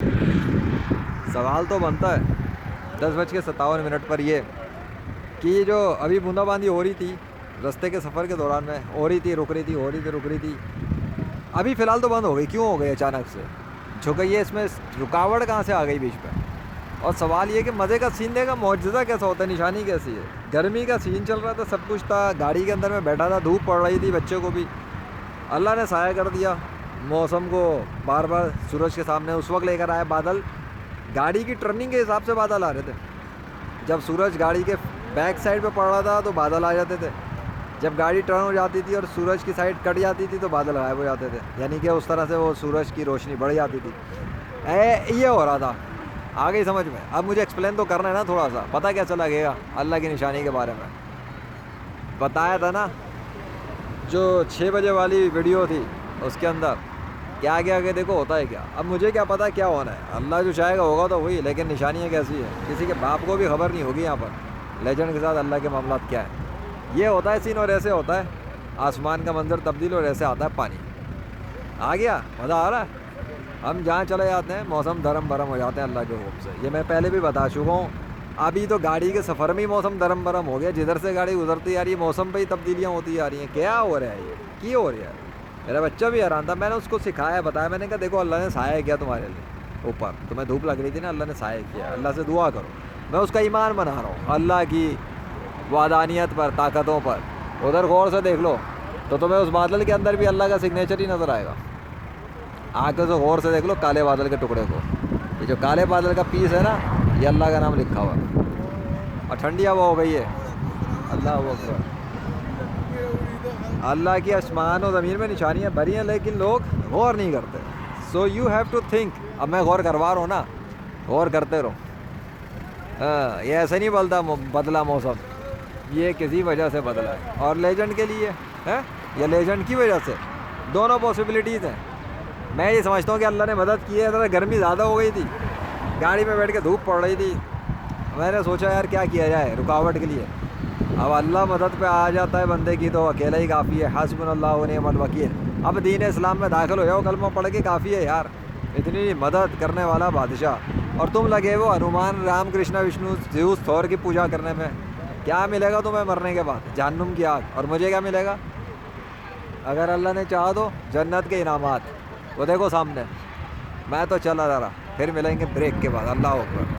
سوال تو بنتا ہے 10:57 پر یہ کہ یہ جو ابھی بوندا باندی ہو رہی تھی رستے کے سفر کے دوران میں ہو رہی تھی، رک رہی تھی، ابھی فی الحال تو بند ہو گئی. کیوں ہو گئی اچانک سے؟ جھک گئی ہے اس میں رکاوٹ کہاں سے آ گئی بیچ میں؟ اور سوال یہ کہ مزے کا سین دے گا، معجزہ کیسا ہوتا ہے، نشانی کیسی ہے؟ گرمی کا سین چل رہا تھا، سب کچھ تھا، گاڑی کے اندر میں بیٹھا تھا، دھوپ پڑ رہی تھی، بچے کو بھی اللہ نے سایہ کر دیا. موسم کو بار بار سورج کے سامنے اس وقت لے کر آیا بادل، گاڑی کی ٹرننگ کے حساب سے بادل آ رہے تھے. جب سورج گاڑی کے بیک سائڈ پہ پڑ رہا تھا تو بادل آ جاتے تھے، جب گاڑی ٹرن ہو جاتی تھی اور سورج کی سائڈ کٹ جاتی تھی تو بادل غائب ہو جاتے تھے. یعنی کہ اس طرح سے وہ سورج کی روشنی بڑھ جاتی تھی. یہ ہو رہا تھا. آ گئی سمجھ میں؟ اب مجھے ایکسپلین تو کرنا ہے نا تھوڑا سا، پتہ کیسا لگے گا اللہ کی نشانی کے بارے میں. بتایا تھا نا جو 6 بجے والی ویڈیو تھی اس کے اندر کیا آگے دیکھو ہوتا ہے کیا. اب مجھے کیا پتہ کیا ہونا ہے، اللہ جو چاہے گا ہوگا تو وہی. لیکن نشانیاں کیسی ہیں کسی کے باپ کو بھی خبر نہیں ہوگی. یہاں پر لیجنڈ کے ساتھ اللہ کے معاملات کیا ہیں. یہ ہوتا ہے سین اور ایسے ہوتا ہے آسمان کا منظر تبدیل اور ایسے آتا ہے پانی. آ گیا مزہ آ رہا ہے. ہم جہاں چلے جاتے ہیں موسم دھرم برم ہو جاتے ہیں اللہ کے حکم سے. یہ میں پہلے بھی بتا چکا ہوں. ابھی تو گاڑی کے سفر میں ہی موسم دھرم برم ہو گیا. جدھر سے گاڑی گزرتی آ رہی ہے موسم پہ ہی تبدیلیاں ہوتی جا رہی ہیں. کیا ہو رہا ہے یہ؟ کی ہو رہا ہے؟ میرا بچہ بھی حیران تھا. میں نے اس کو سکھایا، بتایا، میں نے کہا دیکھو اللہ نے سایہ کیا تمہارے لیے اوپر، تمہیں دھوپ لگ رہی تھی نا، اللہ نے سایہ کیا. اللہ سے دعا کرو. میں اس کا ایمان بنا رہا ہوں اللہ کی وحدانیت پر، طاقتوں پر. ادھر غور سے دیکھ لو تو تمہیں اس بادل کے اندر بھی اللہ کا سگنیچر ہی نظر آئے گا. آنکھوں سے غور سے دیکھ لو کالے بادل کے ٹکڑے کو. یہ جو کالے بادل کا پیس ہے نا یہ اللہ کا نام لکھا ہوا ہے. اور ٹھنڈی ہوا ہو گئی ہے. اللہ اکبر. اللہ کی آسمان و زمین میں نشانیاں بھری ہیں لیکن لوگ غور نہیں کرتے. So you have to think. اب میں غور کروا رہا ہوں نا، غور کرتے رہو. یہ ایسے نہیں بدلا موسم، یہ کسی وجہ سے بدلا ہے. اور لیجنڈ کے لیے ہے، یہ لیجنڈ کی وجہ سے. دونوں پاسبلٹیز ہیں. میں یہ سمجھتا ہوں کہ اللہ نے مدد کی ہے. ذرا گرمی زیادہ ہو گئی تھی، گاڑی میں بیٹھ کے دھوپ پڑ رہی تھی، میں نے سوچا یار کیا کیا جائے رکاوٹ کے لیے. اب اللہ مدد پہ آ جاتا ہے بندے کی تو اکیلا ہی کافی ہے. حسبنا اللہ و نعم الوکیل. اب دین اسلام میں داخل ہو جاؤ، کلمہ پڑھ کے کافی ہے یار. اتنی مدد کرنے والا بادشاہ اور تم لگے وہ ہنومان، رام، کرشنا، وشنو، زیوس، تھور کی پوجا کرنے میں. کیا ملے گا تمہیں مرنے کے بعد؟ جہنم کی آگ. اور مجھے کیا ملے گا اگر اللہ نے چاہا تو؟ جنت کے انعامات وہ دیکھو سامنے. میں تو چلا ذرا، پھر ملیں گے بریک کے بعد. اللہ اکبر.